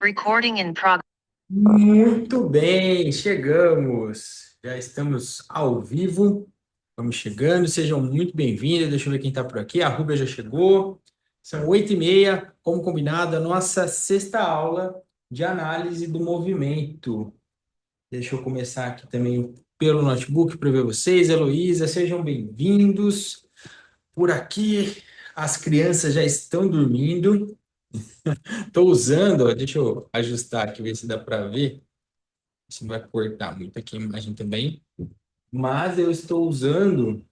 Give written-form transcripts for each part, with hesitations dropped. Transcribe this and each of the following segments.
Recording in progress. Muito bem, chegamos. Já estamos ao vivo. Vamos chegando, sejam muito bem-vindos. Deixa eu ver quem está por aqui. A Rúbia já chegou. São 8h30, como combinado, a nossa sexta aula de análise do movimento. Deixa eu começar aqui também pelo notebook para ver vocês. Heloísa, sejam bem-vindos. Por aqui, as crianças já estão dormindo. Estou usando, ó, deixa eu ajustar aqui, ver se dá para ver. Se não vai cortar muito aqui a imagem também. Mas eu estou usando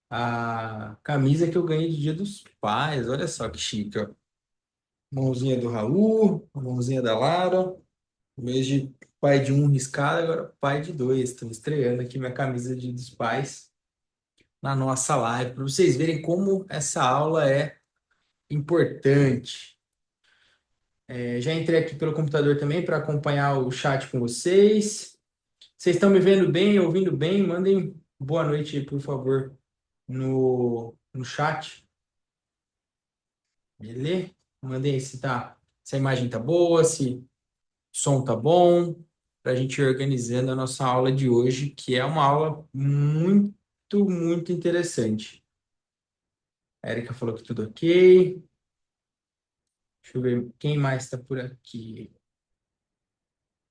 a camisa que eu ganhei de Dia dos Pais. Olha só que chique, ó. Mãozinha do Raul, a mãozinha da Lara. Em vez de pai de um riscado, agora pai de dois. Estou estreando aqui minha camisa de Dia dos Pais na nossa live, para vocês verem como essa aula é importante. Já entrei aqui pelo computador também para acompanhar o chat com vocês. Vocês estão me vendo bem, ouvindo bem? Mandem boa noite aí, por favor, no chat. Beleza? Mandem aí se a imagem tá boa, se o som tá bom, para a gente ir organizando a nossa aula de hoje, que é uma aula muito, muito interessante. A Erika falou que tudo ok. Deixa eu ver quem mais está por aqui.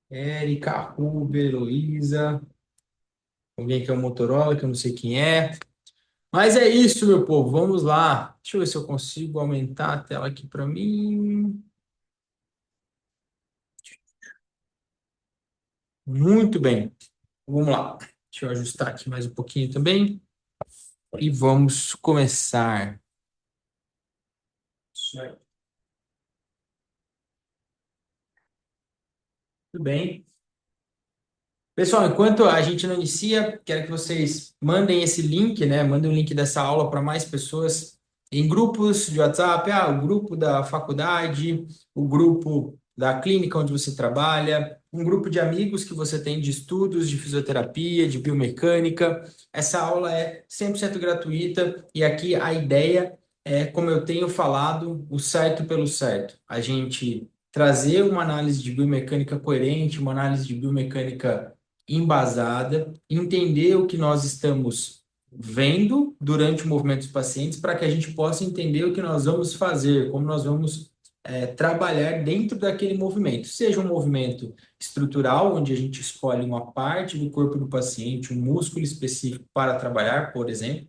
Érica, Ruber, Heloísa. Alguém que é o Motorola, que eu não sei quem é. Mas é isso, meu povo. Vamos lá. Deixa eu ver se eu consigo aumentar a tela aqui para mim. Muito bem. Vamos lá. Deixa eu ajustar aqui mais um pouquinho também. E vamos começar. Isso aí. Tudo bem. Pessoal, enquanto a gente não inicia, quero que vocês mandem esse link, né? Mandem o link dessa aula para mais pessoas em grupos de WhatsApp, o grupo da faculdade, o grupo da clínica onde você trabalha, um grupo de amigos que você tem de estudos de fisioterapia, de biomecânica. Essa aula é 100% gratuita e aqui a ideia é, como eu tenho falado, o certo pelo certo. A gente trazer uma análise de biomecânica coerente, uma análise de biomecânica embasada, entender o que nós estamos vendo durante o movimento dos pacientes, para que a gente possa entender o que nós vamos fazer, como nós vamos trabalhar dentro daquele movimento, seja um movimento estrutural, onde a gente escolhe uma parte do corpo do paciente, um músculo específico para trabalhar, por exemplo,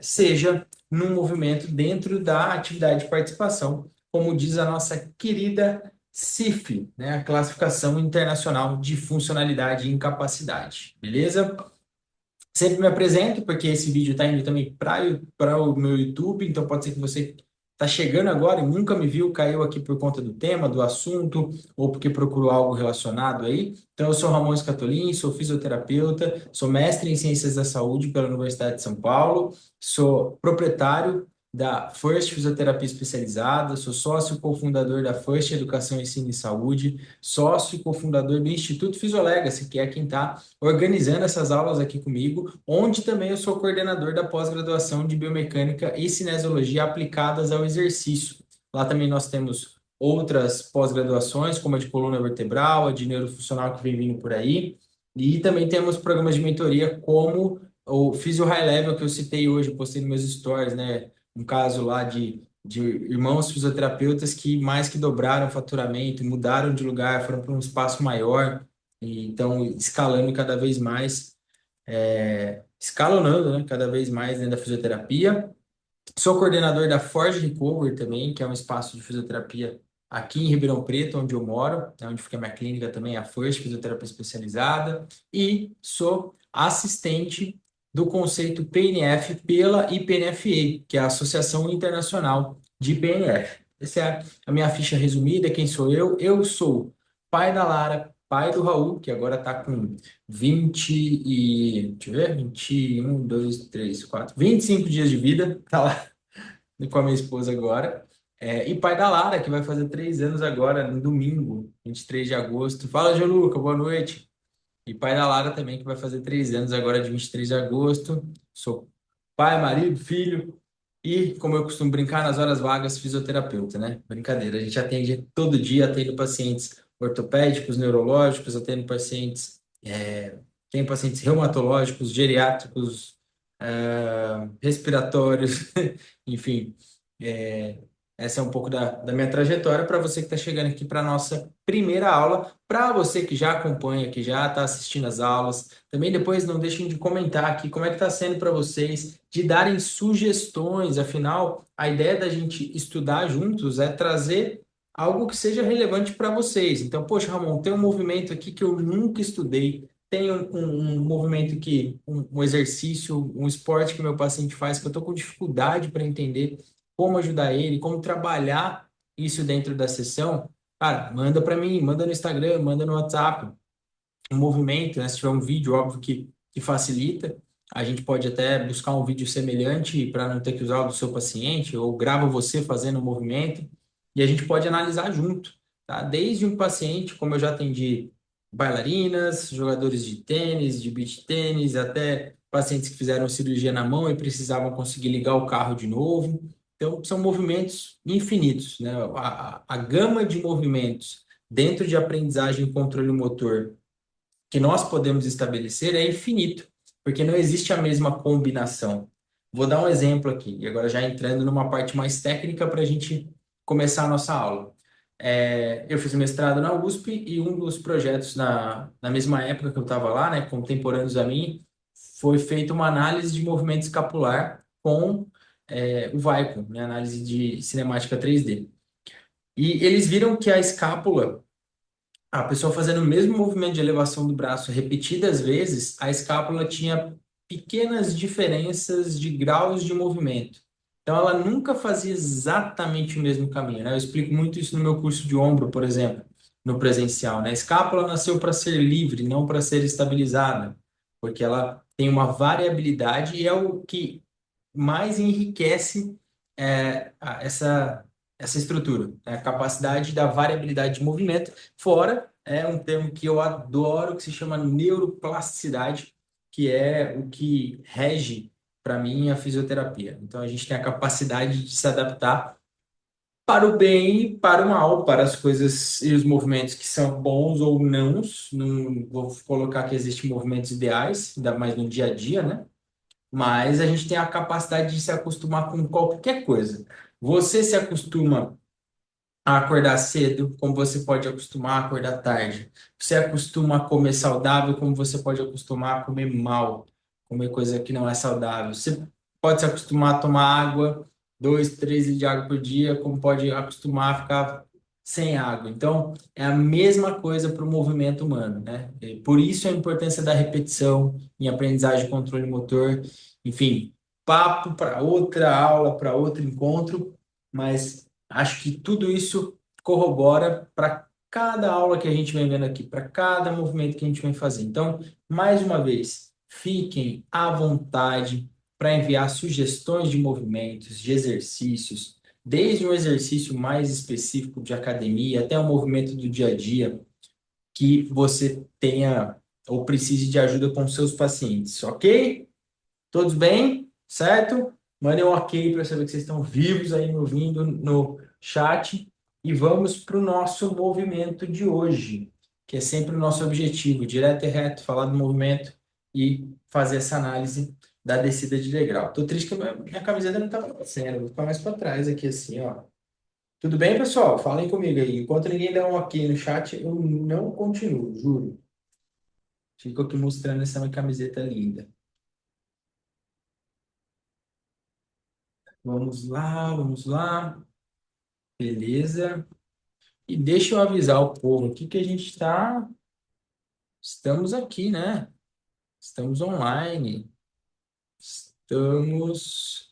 seja num movimento dentro da atividade de participação, como diz a nossa querida CIF, né, a Classificação Internacional de Funcionalidade e Incapacidade, beleza? Sempre me apresento, porque esse vídeo está indo também para o meu YouTube, então pode ser que você está chegando agora e nunca me viu, caiu aqui por conta do tema, do assunto, ou porque procurou algo relacionado aí. Então, eu sou Ramon Scatolin, sou fisioterapeuta, sou mestre em Ciências da Saúde pela Universidade de São Paulo, sou proprietário da First Fisioterapia Especializada, sou sócio cofundador da First Educação, Ensino e Saúde, sócio e cofundador do Instituto Fisiolegacy, que é quem está organizando essas aulas aqui comigo, onde também eu sou coordenador da pós-graduação de Biomecânica e Cinesiologia aplicadas ao exercício. Lá também nós temos outras pós-graduações, como a de coluna vertebral, a de neurofuncional que vem vindo por aí, e também temos programas de mentoria como o Physio High Level que eu citei hoje, postei nos meus stories, né? Um caso lá de irmãos fisioterapeutas que mais que dobraram o faturamento, mudaram de lugar, foram para um espaço maior, e então escalando cada vez mais, escalonando, né, cada vez mais dentro da fisioterapia. Sou coordenador da Forge Recovery também, que é um espaço de fisioterapia aqui em Ribeirão Preto, onde eu moro, né, onde fica a minha clínica também, a First Fisioterapia Especializada, e sou assistente do conceito PNF pela IPNFA, que é a Associação Internacional de PNF. Essa é a minha ficha resumida, quem sou eu? Eu sou pai da Lara, pai do Raul, que agora está com deixa eu ver, 21, 2, 3, 4, 25 dias de vida, tá lá com a minha esposa agora. E pai da Lara, que vai fazer 3 anos agora, no domingo, 23 de agosto. Fala, Gianluca, boa noite. E pai da Lara também, que vai fazer 3 anos agora, de 23 de agosto. Sou pai, marido, filho. E, como eu costumo brincar, nas horas vagas, fisioterapeuta, né? Brincadeira, a gente atende todo dia, atendo pacientes ortopédicos, neurológicos, atendo pacientes, tem pacientes reumatológicos, geriátricos, respiratórios, enfim. É, essa é um pouco da minha trajetória para você que está chegando aqui para a nossa primeira aula. Para você que já acompanha, que já está assistindo as aulas, também depois não deixem de comentar aqui como é que está sendo para vocês, de darem sugestões. Afinal, a ideia da gente estudar juntos é trazer algo que seja relevante para vocês. Então, poxa, Ramon, tem um movimento aqui que eu nunca estudei. Tem um movimento que, um exercício, um esporte que meu paciente faz que eu estou com dificuldade para entender como ajudar ele, como trabalhar isso dentro da sessão. Cara, manda para mim, manda no Instagram, manda no WhatsApp um movimento, né? Se tiver um vídeo, óbvio que facilita. A gente pode até buscar um vídeo semelhante para não ter que usar o do seu paciente, ou grava você fazendo o movimento, e a gente pode analisar junto, tá? Desde um paciente, como eu já atendi bailarinas, jogadores de tênis, de beach tênis, até pacientes que fizeram cirurgia na mão e precisavam conseguir ligar o carro de novo. Então, são movimentos infinitos, né? A gama de movimentos dentro de aprendizagem e controle motor que nós podemos estabelecer é infinito, porque não existe a mesma combinação. Vou dar um exemplo aqui, e agora já entrando numa parte mais técnica para a gente começar a nossa aula. Eu fiz o mestrado na USP e um dos projetos na mesma época que eu estava lá, né, contemporâneos a mim, foi feita uma análise de movimento escapular com o VAICO, né, análise de cinemática 3D. E eles viram que a escápula, a pessoa fazendo o mesmo movimento de elevação do braço repetidas vezes, a escápula tinha pequenas diferenças de graus de movimento. Então, ela nunca fazia exatamente o mesmo caminho, né? Eu explico muito isso no meu curso de ombro, por exemplo, no presencial, né? A escápula nasceu para ser livre, não para ser estabilizada, porque ela tem uma variabilidade e é o que mais enriquece essa estrutura, né? A capacidade da variabilidade de movimento, fora um termo que eu adoro, que se chama neuroplasticidade, que é o que rege, para mim, a fisioterapia. Então, a gente tem a capacidade de se adaptar para o bem e para o mal, para as coisas e os movimentos que são bons ou não. Não vou colocar que existem movimentos ideais, ainda mais no dia a dia, né? Mas a gente tem a capacidade de se acostumar com qualquer coisa. Você se acostuma a acordar cedo, como você pode acostumar a acordar tarde. Você acostuma a comer saudável, como você pode acostumar a comer mal, comer coisa que não é saudável. Você pode se acostumar a tomar água, 2, 3 litros de água por dia, como pode acostumar a ficar sem água. Então, é a mesma coisa para o movimento humano, né? E por isso a importância da repetição em aprendizagem e controle motor. Enfim, papo para outra aula, para outro encontro, mas acho que tudo isso corrobora para cada aula que a gente vem vendo aqui, para cada movimento que a gente vem fazer. Então, mais uma vez, fiquem à vontade para enviar sugestões de movimentos, de exercícios, desde um exercício mais específico de academia até um movimento do dia a dia que você tenha ou precise de ajuda com seus pacientes, ok? Todos bem? Certo? Mandem um ok para saber que vocês estão vivos aí me ouvindo no chat. E vamos para o nosso movimento de hoje, que é sempre o nosso objetivo, direto e reto, falar do movimento e fazer essa análise da descida de degrau. Tô triste que minha camiseta não está aparecendo, vou ficar mais para trás aqui assim, ó. Tudo bem, pessoal? Falem comigo aí. Enquanto ninguém der um ok no chat, eu não continuo, juro. Fico aqui mostrando essa minha camiseta linda. Vamos lá, vamos lá. Beleza. E deixa eu avisar o povo aqui que a gente está. Estamos aqui, né? Estamos online. Estamos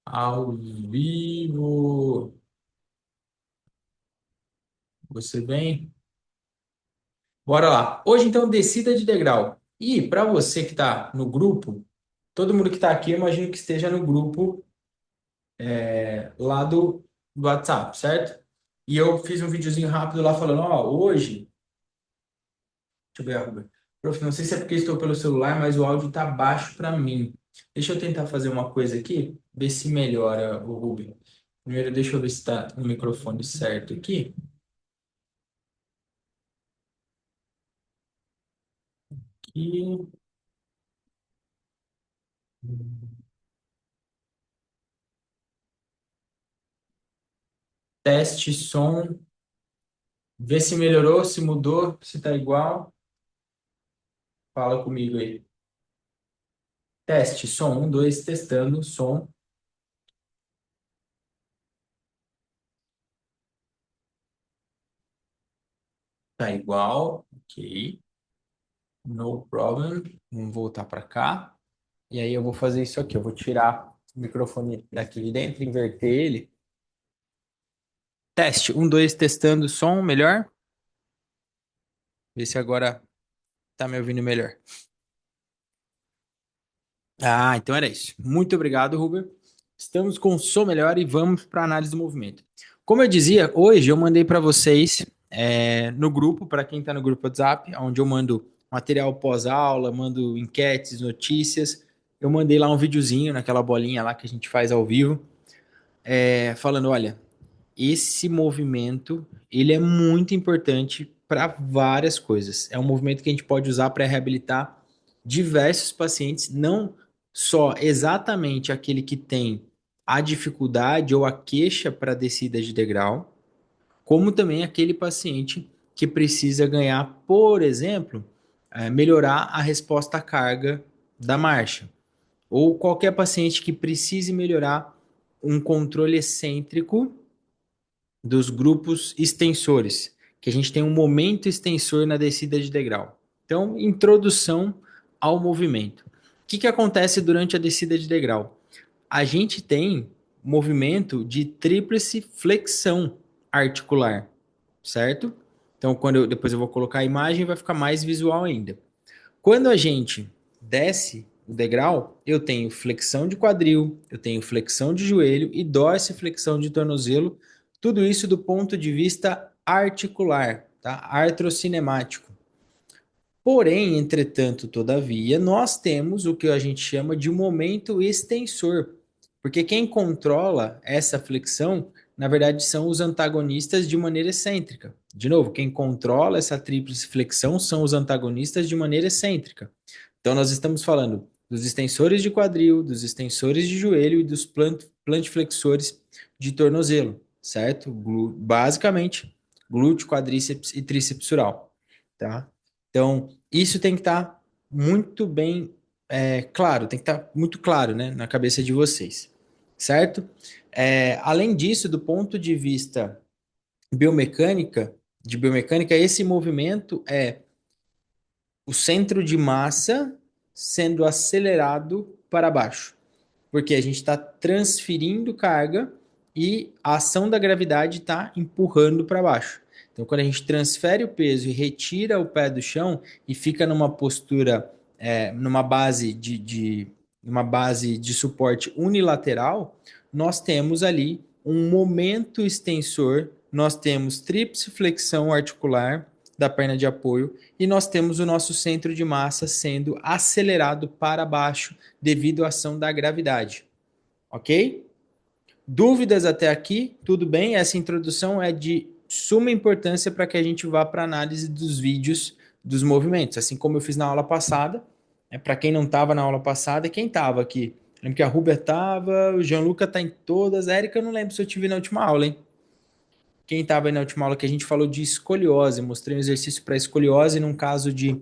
ao vivo. Você bem? Bora lá. Hoje, então, descida de degrau. E para você que está no grupo, todo mundo que está aqui, eu imagino que esteja no grupo lá do WhatsApp, certo? E eu fiz um videozinho rápido lá falando, ó, hoje. Deixa eu ver, Arruba. Prof, não sei se é porque estou pelo celular, mas o áudio está baixo para mim. Deixa eu tentar fazer uma coisa aqui, ver se melhora o Ruby. Primeiro, deixa eu ver se está o microfone certo aqui. E teste som, vê se melhorou, se mudou, se tá igual. Fala comigo aí. Teste som, um, dois, testando som. Tá igual, ok. No problem. Vamos voltar para cá. E aí eu vou fazer isso aqui. Eu vou tirar o microfone daqui de dentro, inverter ele. Teste, um, dois, testando som, melhor. Vê se agora tá me ouvindo melhor. Ah, então era isso. Muito obrigado, Ruber. Estamos com o som melhor e vamos para a análise do movimento. Como eu dizia, hoje eu mandei para vocês no grupo, para quem está no grupo WhatsApp, onde eu mando material pós-aula, mando enquetes, notícias. Eu mandei lá um videozinho naquela bolinha lá que a gente faz ao vivo, falando, olha, esse movimento, ele é muito importante para várias coisas. É um movimento que a gente pode usar para reabilitar diversos pacientes, não só exatamente aquele que tem a dificuldade ou a queixa para descida de degrau, como também aquele paciente que precisa ganhar, por exemplo, melhorar a resposta à carga da marcha, ou qualquer paciente que precise melhorar um controle excêntrico dos grupos extensores, que a gente tem um momento extensor na descida de degrau. Então, introdução ao movimento. O que acontece durante a descida de degrau? A gente tem movimento de tríplice flexão articular, certo? Então, depois eu vou colocar a imagem, vai ficar mais visual ainda. Quando a gente desce o degrau, eu tenho flexão de quadril, eu tenho flexão de joelho e dorsiflexão de tornozelo, tudo isso do ponto de vista articular, tá? Artrocinemático. Porém, entretanto, todavia, nós temos o que a gente chama de momento extensor, porque quem controla essa flexão, na verdade, são os antagonistas de maneira excêntrica. De novo, quem controla essa tríplice flexão são os antagonistas de maneira excêntrica. Então, nós estamos falando dos extensores de quadril, dos extensores de joelho e dos plantiflexores de tornozelo, certo? Basicamente, glúteo, quadríceps e tríceps sural, tá? Então, isso tem que estar muito bem claro, tem que estar muito claro, né, na cabeça de vocês, certo? Além disso, do ponto de vista biomecânica, biomecânica, esse movimento é o centro de massa sendo acelerado para baixo, porque a gente está transferindo carga e a ação da gravidade está empurrando para baixo. Então, quando a gente transfere o peso e retira o pé do chão e fica numa postura, numa base de suporte unilateral, nós temos ali um momento extensor, nós temos tríplice flexão articular da perna de apoio e nós temos o nosso centro de massa sendo acelerado para baixo devido à ação da gravidade. Ok? Dúvidas até aqui? Tudo bem? Essa introdução é de suma importância para que a gente vá para a análise dos vídeos dos movimentos, assim como eu fiz na aula passada. Para quem não estava na aula passada, quem estava aqui? Lembro que a Rúbia estava, o Gianluca está em todas, a Erika eu não lembro se eu tive na última aula, hein? Quem estava aí na última aula que a gente falou de escoliose, mostrei um exercício para escoliose num caso de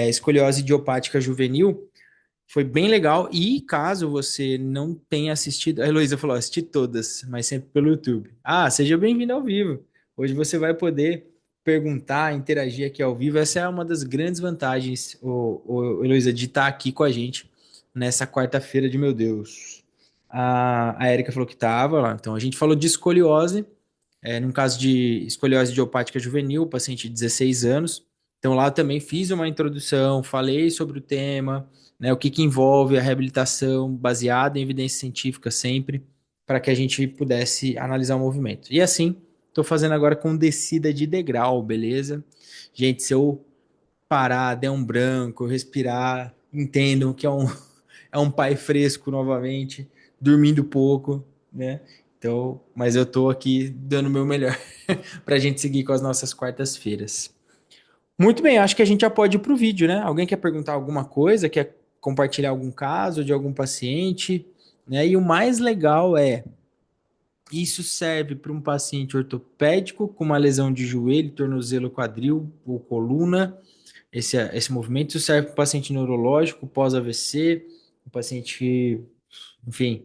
escoliose idiopática juvenil, foi bem legal. E caso você não tenha assistido, a Heloísa falou: assisti todas, mas sempre pelo YouTube. Ah, seja bem-vindo ao vivo. Hoje você vai poder perguntar, interagir aqui ao vivo. Essa é uma das grandes vantagens, Heloísa, de estar aqui com a gente nessa quarta-feira de meu Deus. A Erika falou que estava lá. Então a gente falou de escoliose num caso de escoliose idiopática juvenil, paciente de 16 anos. Então lá eu também fiz uma introdução, falei sobre o tema, né, o que envolve a reabilitação baseada em evidência científica sempre, para que a gente pudesse analisar o movimento. E assim, estou fazendo agora com descida de degrau, beleza? Gente, se eu parar, der um branco, respirar, entendam que é um pai fresco novamente, dormindo pouco, né? Então, mas eu tô aqui dando o meu melhor para a gente seguir com as nossas quartas-feiras. Muito bem, acho que a gente já pode ir para o vídeo, né? Alguém quer perguntar alguma coisa, quer compartilhar algum caso de algum paciente, né? E o mais legal é, isso serve para um paciente ortopédico com uma lesão de joelho, tornozelo, quadril ou coluna. Esse movimento isso serve para um paciente neurológico, pós-AVC, um paciente, enfim,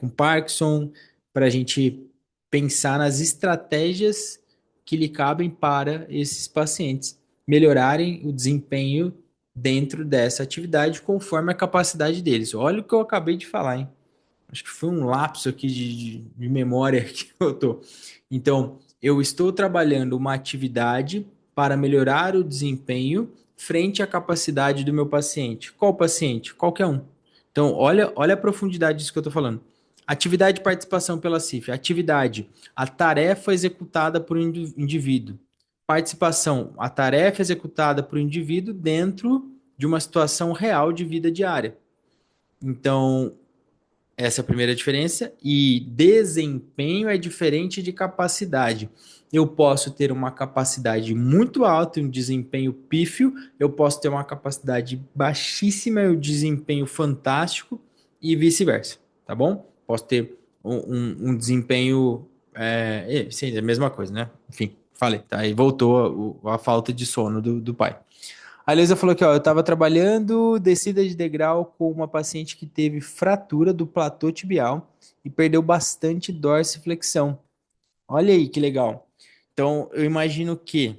com Parkinson, para a gente pensar nas estratégias que lhe cabem para esses pacientes melhorarem o desempenho dentro dessa atividade conforme a capacidade deles. Olha o que eu acabei de falar, hein? Acho que foi um lapso aqui de memória que eu tô. Então, eu estou trabalhando uma atividade para melhorar o desempenho frente à capacidade do meu paciente. Qual paciente? Qualquer um. Então, olha a profundidade disso que eu estou falando. Atividade de participação pela CIF. Atividade, a tarefa executada por um indivíduo. Participação, a tarefa executada por um indivíduo dentro de uma situação real de vida diária. Então, essa é a primeira diferença. E desempenho é diferente de capacidade. Eu posso ter uma capacidade muito alta e um desempenho pífio, eu posso ter uma capacidade baixíssima e um desempenho fantástico, e vice-versa, tá bom? Posso ter um desempenho. Sim, é a mesma coisa, né? Enfim, falei, tá? Aí voltou a falta de sono do pai. A Elisa falou que, ó, eu estava trabalhando descida de degrau com uma paciente que teve fratura do platô tibial e perdeu bastante dorsiflexão. Olha aí que legal. Então, eu imagino que,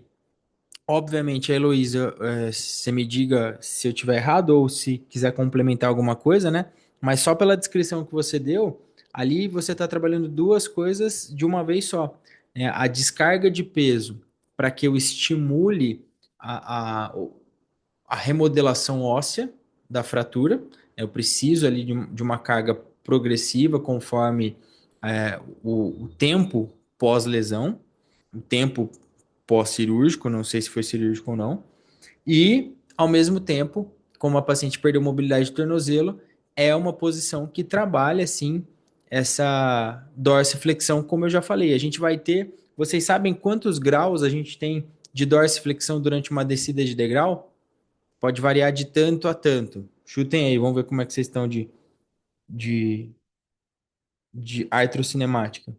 obviamente, a Heloísa, você me diga se eu tiver errado ou se quiser complementar alguma coisa, né? Mas só pela descrição que você deu, ali você está trabalhando duas coisas de uma vez só, né? A descarga de peso para que eu estimule a remodelação óssea da fratura. Eu preciso ali de uma carga progressiva conforme o tempo pós-lesão, o tempo pós-cirúrgico, não sei se foi cirúrgico ou não. E, ao mesmo tempo, como a paciente perdeu mobilidade de tornozelo, é uma posição que trabalha, sim, essa dorsiflexão, como eu já falei. A gente vai ter, vocês sabem quantos graus a gente tem de dorsiflexão durante uma descida de degrau? Pode variar de tanto a tanto. Chutem aí, vamos ver como é que vocês estão de, de artrocinemática.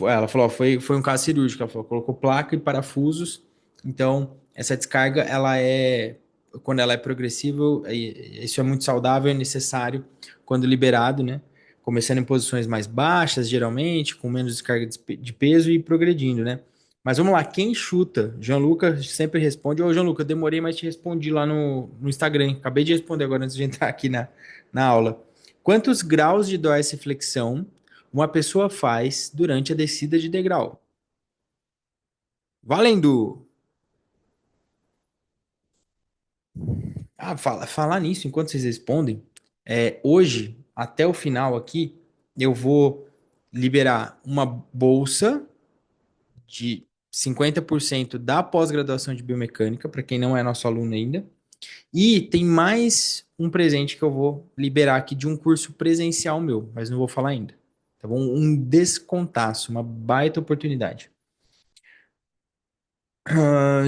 Ela falou, ó, foi um caso cirúrgico. Ela falou, colocou placa e parafusos. Então, essa descarga, quando ela é progressiva, isso é muito saudável, é necessário quando liberado, né? Começando em posições mais baixas, geralmente, com menos descarga de peso e progredindo, né? Mas vamos lá, quem chuta? Gianluca sempre responde. Ô, Gianluca, eu demorei, mas te respondi lá no Instagram, hein? Acabei de responder agora antes de entrar aqui na aula. Quantos graus de dorsiflexão uma pessoa faz durante a descida de degrau? Valendo! Falar nisso, enquanto vocês respondem, hoje, até o final aqui, eu vou liberar uma bolsa de 50% da pós-graduação de biomecânica, para quem não é nosso aluno ainda. E tem mais um presente que eu vou liberar aqui de um curso presencial meu, mas não vou falar ainda. Tá bom? Um descontaço, uma baita oportunidade.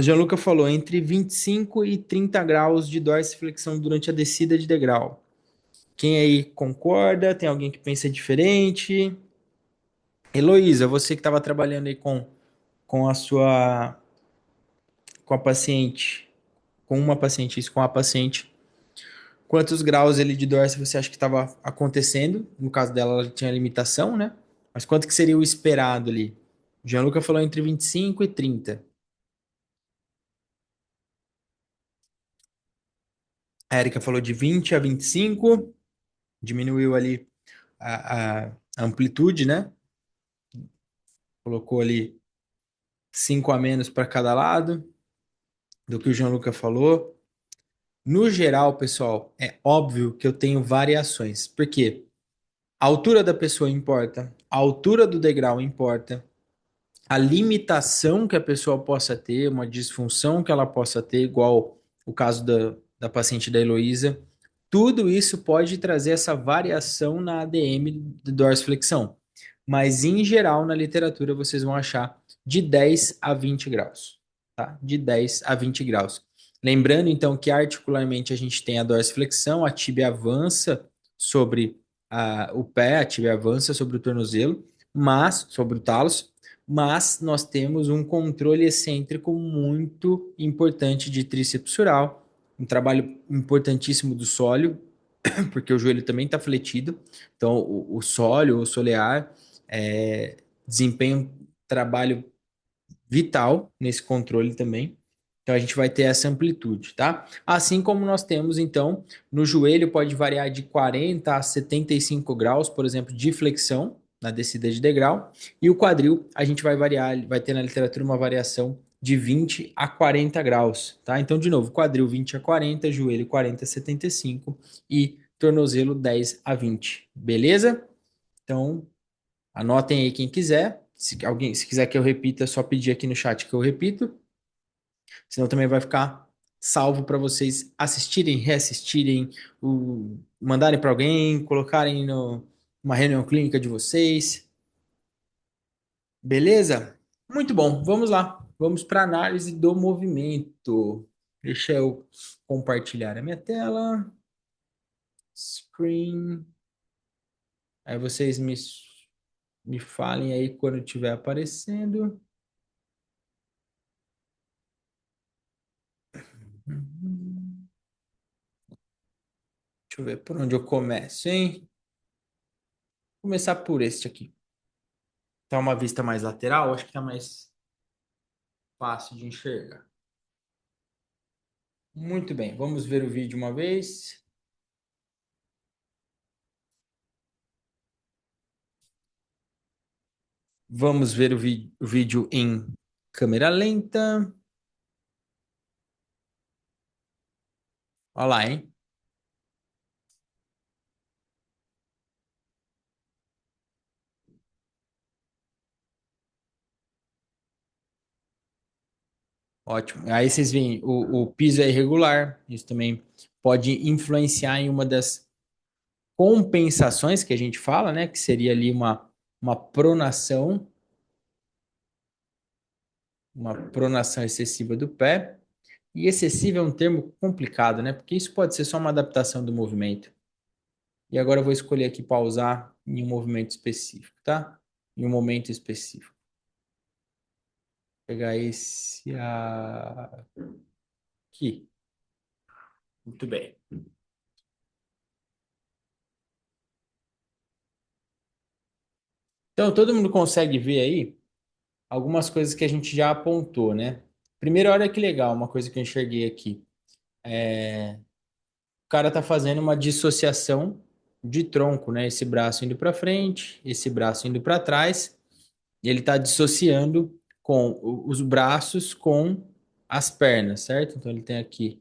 Gianluca falou entre 25 e 30 graus de dorsiflexão durante a descida de degrau. Quem aí concorda? Tem alguém que pensa diferente? Heloísa, você que estava trabalhando aí com a sua com a paciente, com uma paciente, isso com a paciente. Quantos graus ele de dorse você acha que estava acontecendo? No caso dela, ela tinha limitação, né? Mas quanto que seria o esperado ali? O Gianluca falou entre 25 e 30. A Erika falou de 20 a 25. Diminuiu ali a amplitude, né? Colocou ali 5 a menos para cada lado do que o Gianluca falou. No geral, pessoal, é óbvio que eu tenho variações. Por quê? A altura da pessoa importa, a altura do degrau importa, a limitação que a pessoa possa ter, uma disfunção que ela possa ter, igual o caso da paciente da Heloísa. tudo isso pode trazer essa variação na ADM do dorsiflexão. Mas, em geral, na literatura, vocês vão achar de 10 a 20 graus. Tá? De 10 a 20 graus. Lembrando, então, que articularmente a gente tem a dorsiflexão, a tíbia avança sobre o pé, a tíbia avança sobre o tornozelo, mas, sobre o talos, mas nós temos um controle excêntrico muito importante de tríceps sural, um trabalho importantíssimo do sóleo, porque o joelho também está fletido, então o sóleo, o solear, desempenha um trabalho vital nesse controle também. Então a gente vai ter essa amplitude, tá? Assim como nós temos, então, no joelho pode variar de 40 a 75 graus, por exemplo, de flexão na descida de degrau, e o quadril a gente vai variar, vai ter na literatura uma variação de 20 a 40 graus, tá? Então, de novo, quadril 20 a 40, joelho 40 a 75 e tornozelo 10 a 20, beleza? Então, anotem aí quem quiser. Se quiser que eu repita, é só pedir aqui no chat que eu repito. Senão também vai ficar salvo para vocês assistirem, reassistirem, mandarem para alguém, colocarem no uma reunião clínica de vocês. Beleza? Muito bom. Vamos lá. Vamos para análise do movimento. Deixa eu compartilhar a minha tela. Screen. Aí vocês me falem aí quando estiver aparecendo. Uhum. Deixa eu ver por onde eu começo, hein? Vou começar por este aqui. Tá uma vista mais lateral, acho que tá mais fácil de enxergar. Muito bem, vamos ver o vídeo uma vez. Vamos ver o vídeo em câmera lenta. Olha lá, hein? Ótimo. Aí vocês veem, o piso é irregular. Isso também pode influenciar em uma das compensações que a gente fala, né? Que seria ali uma pronação excessiva do pé. E excessiva é um termo complicado, né? Porque isso pode ser só uma adaptação do movimento. E agora eu vou escolher aqui pausar em um movimento específico, tá? Em um momento específico. Vou pegar esse aqui. Muito bem. Então, todo mundo consegue ver aí algumas coisas que a gente já apontou, né? Primeiro, olha que legal, uma coisa que eu enxerguei aqui. O cara tá fazendo uma dissociação de tronco, né? Esse braço indo para frente, esse braço indo para trás. E ele está dissociando com os braços com as pernas, certo? Então ele tem aqui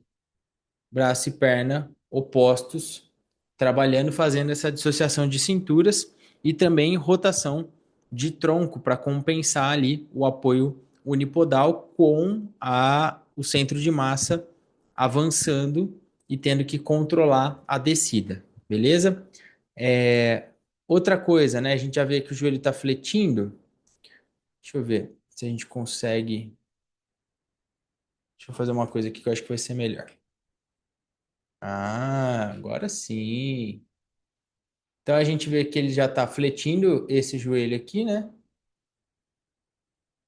braço e perna opostos, trabalhando, fazendo essa dissociação de cinturas e também rotação de tronco para compensar ali o apoio unipodal com o centro de massa avançando e tendo que controlar a descida, beleza? É, outra coisa, né? A gente já vê que o joelho está fletindo. Deixa eu ver se a gente consegue. Deixa eu fazer uma coisa aqui que eu acho que vai ser melhor. Ah, agora sim. Então a gente vê que ele já está fletindo esse joelho aqui, né?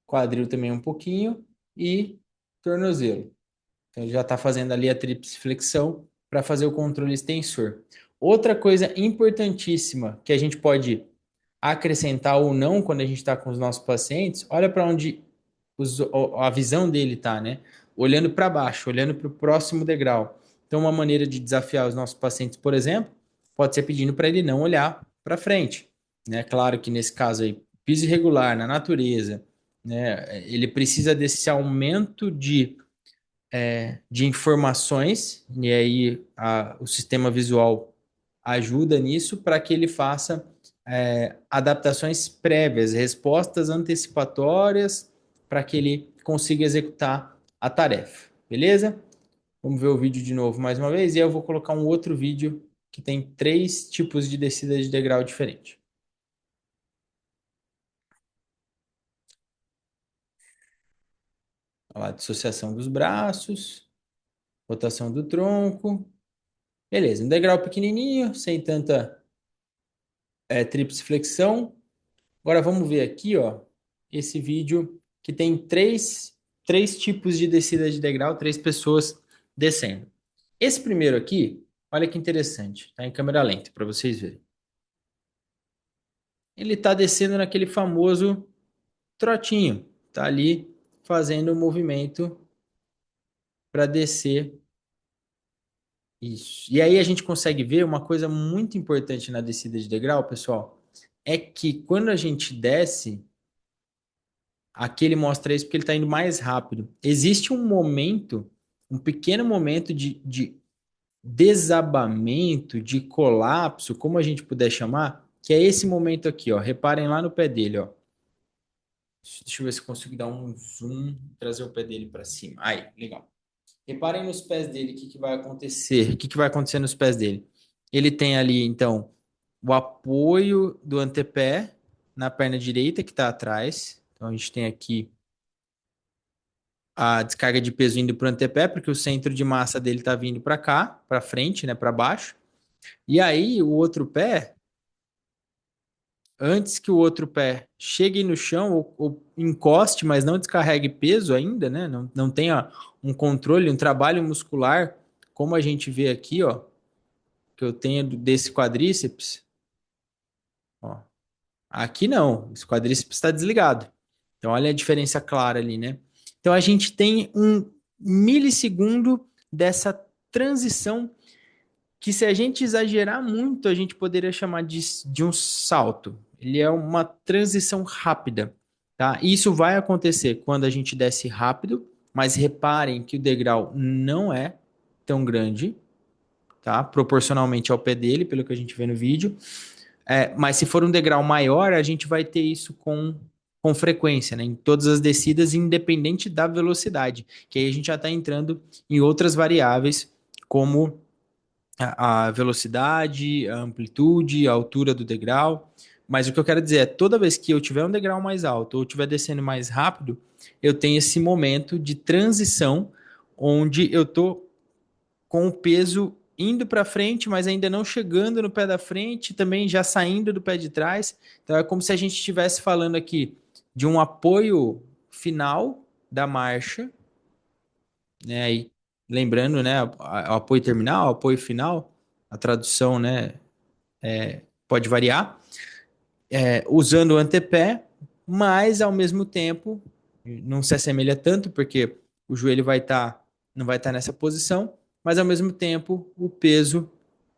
Quadril também um pouquinho e tornozelo. Então ele já está fazendo ali a tríplice flexão para fazer o controle extensor. Outra coisa importantíssima que a gente pode acrescentar ou não quando a gente está com os nossos pacientes, olha para onde a visão dele está, né? Olhando para baixo, olhando para o próximo degrau. Então, uma maneira de desafiar os nossos pacientes, por exemplo, pode ser pedindo para ele não olhar para frente, né? Claro que nesse caso aí, piso irregular na natureza, né? Ele precisa desse aumento de informações, e aí o sistema visual ajuda nisso para que ele faça adaptações prévias, respostas antecipatórias, para que ele consiga executar a tarefa, beleza? Vamos ver o vídeo de novo mais uma vez. E aí eu vou colocar um outro vídeo que tem três tipos de descida de degrau diferente. Olha lá, dissociação dos braços, rotação do tronco. Beleza, um degrau pequenininho, sem tanta tríplice flexão. Agora vamos ver aqui, ó, esse vídeo que tem três tipos de descida de degrau, três pessoas descendo. Esse primeiro aqui, olha que interessante, tá em câmera lenta para vocês verem. Ele está descendo naquele famoso trotinho, tá ali fazendo o movimento para descer. Isso. E aí a gente consegue ver uma coisa muito importante na descida de degrau, pessoal, é que quando a gente desce, aqui ele mostra isso porque ele está indo mais rápido. Existe um momento, um pequeno momento de desabamento, de colapso, como a gente puder chamar, que é esse momento aqui, ó. Reparem lá no pé dele, ó. Deixa eu ver se eu consigo dar um zoom, trazer o pé dele para cima. Aí, legal. Reparem nos pés dele, o que que vai acontecer? O que que vai acontecer nos pés dele? Ele tem ali, então, o apoio do antepé na perna direita que está atrás. Então, a gente tem aqui a descarga de peso indo para o antepé, porque o centro de massa dele está vindo para cá, para frente, né, para baixo. E aí, o outro pé, antes que o outro pé chegue no chão ou encoste, mas não descarregue peso ainda, né? Não tenha um controle, um trabalho muscular, como a gente vê aqui, ó, que eu tenho desse quadríceps, ó. Aqui não, esse quadríceps está desligado. Então, olha a diferença clara ali, né? Então, a gente tem um milissegundo dessa transição que, se a gente exagerar muito, a gente poderia chamar de um salto. Ele é uma transição rápida, tá? Isso vai acontecer quando a gente desce rápido, mas reparem que o degrau não é tão grande, tá? Proporcionalmente ao pé dele, pelo que a gente vê no vídeo. Mas se for um degrau maior, a gente vai ter isso com frequência, né? Em todas as descidas, independente da velocidade. Que aí a gente já está entrando em outras variáveis, como a velocidade, a amplitude, a altura do degrau. Mas o que eu quero dizer é, toda vez que eu tiver um degrau mais alto ou estiver descendo mais rápido, eu tenho esse momento de transição onde eu estou com o peso indo para frente, mas ainda não chegando no pé da frente, também já saindo do pé de trás. Então é como se a gente estivesse falando aqui de um apoio final da marcha, né? E lembrando, né, o apoio terminal, o apoio final, a tradução, né, pode variar, usando o antepé, mas ao mesmo tempo não se assemelha tanto, porque o joelho não vai estar nessa posição, mas ao mesmo tempo o peso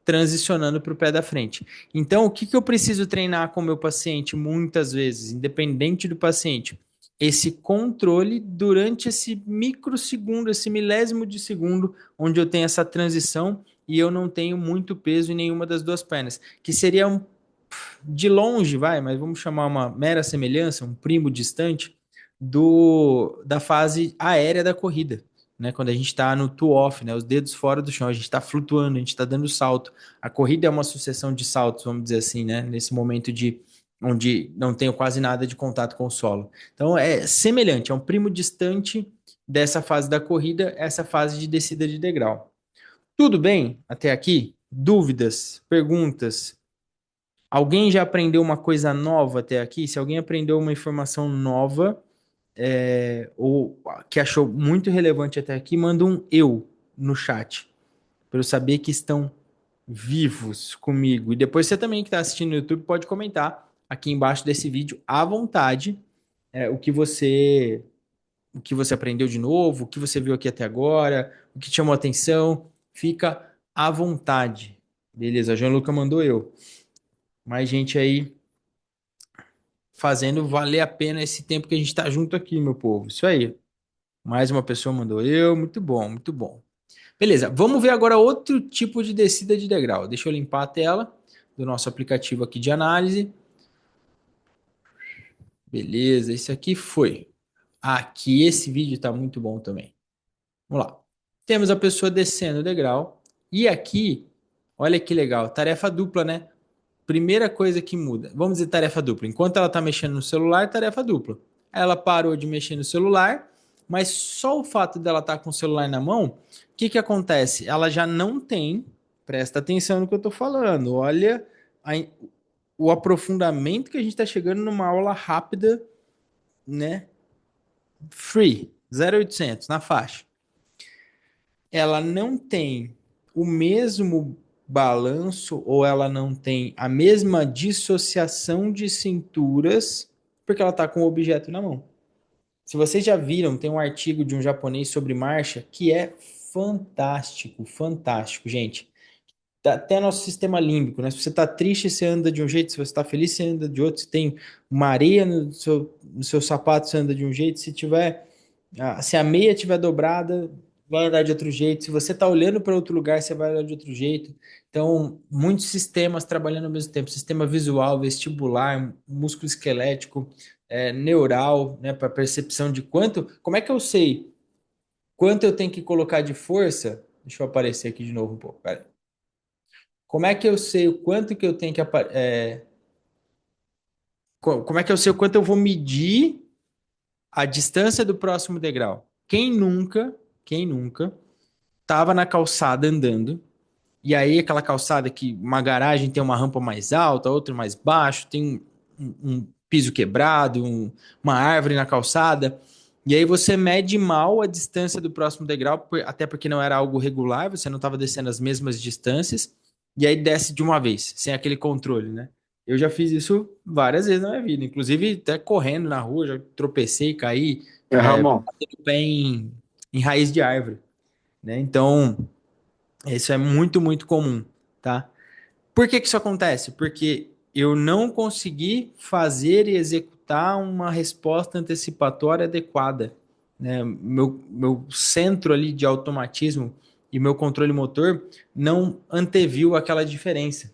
transicionando para o pé da frente. Então, o que que eu preciso treinar com o meu paciente muitas vezes, independente do paciente? Esse controle durante esse microsegundo, esse milésimo de segundo, onde eu tenho essa transição e eu não tenho muito peso em nenhuma das duas pernas, que seria de longe, vai, mas vamos chamar uma mera semelhança, um primo distante da fase aérea da corrida, né? Quando a gente está no two-off, né? Os dedos fora do chão, a gente está flutuando, a gente está dando salto. A corrida é uma sucessão de saltos, vamos dizer assim, né? Nesse momento de onde não tenho quase nada de contato com o solo. Então é semelhante, é um primo distante dessa fase da corrida, essa fase de descida de degrau. Tudo bem até aqui? Dúvidas, perguntas? Alguém já aprendeu uma coisa nova até aqui? Se alguém aprendeu uma informação nova, ou que achou muito relevante até aqui, manda um eu no chat, para eu saber que estão vivos comigo. E depois você também que está assistindo no YouTube pode comentar aqui embaixo desse vídeo à vontade, o que você aprendeu de novo, o que você viu aqui até agora, o que te chamou a atenção. Fica à vontade. Beleza, a João-Luca mandou eu. Mais gente aí fazendo valer a pena esse tempo que a gente está junto aqui, meu povo. Isso aí. Mais uma pessoa mandou eu. Muito bom, muito bom. Beleza, vamos ver agora outro tipo de descida de degrau. Deixa eu limpar a tela do nosso aplicativo aqui de análise. Beleza, esse aqui foi. Aqui esse vídeo está muito bom também. Vamos lá. Temos a pessoa descendo o degrau. E aqui, olha que legal, tarefa dupla, né? Primeira coisa que muda. Vamos dizer tarefa dupla. Enquanto ela está mexendo no celular, tarefa dupla. Ela parou de mexer no celular, mas só o fato dela estar com o celular na mão, o que que acontece? Ela já não tem, presta atenção no que eu estou falando, olha a, o aprofundamento que a gente está chegando numa aula rápida, né? Free, 0800 na faixa. Ela não tem o mesmo balanço ou ela não tem a mesma dissociação de cinturas porque ela está com o objeto na mão. Se vocês já viram, tem um artigo de um japonês sobre marcha que é fantástico, fantástico, gente. Até nosso sistema límbico, né? Se você está triste, você anda de um jeito, se você está feliz, você anda de outro. Se tem uma areia no seu sapato, você anda de um jeito. Se a meia estiver dobrada, vai andar de outro jeito. Se você está olhando para outro lugar, você vai olhar de outro jeito. Então, muitos sistemas trabalhando ao mesmo tempo: sistema visual, vestibular, músculo esquelético, neural, né, para percepção de quanto. Como é que eu sei quanto eu tenho que colocar de força? Deixa eu aparecer aqui de novo um pouco. Pera. Como é que eu sei o quanto que eu tenho que. Como é que eu sei o quanto eu vou medir a distância do próximo degrau? Quem nunca tava na calçada andando, e aí aquela calçada que uma garagem tem uma rampa mais alta, outra mais baixo, tem um piso quebrado, uma árvore na calçada, e aí você mede mal a distância do próximo degrau, até porque não era algo regular, você não estava descendo as mesmas distâncias, e aí desce de uma vez, sem aquele controle, né? Eu já fiz isso várias vezes na minha vida, inclusive até correndo na rua, já tropecei, caí, Ramon, batendo o pé em raiz de árvore, né? Então, isso é muito, muito comum, tá? Por que que isso acontece? Porque eu não consegui fazer e executar uma resposta antecipatória adequada, né? Meu centro ali de automatismo e meu controle motor não anteviu aquela diferença.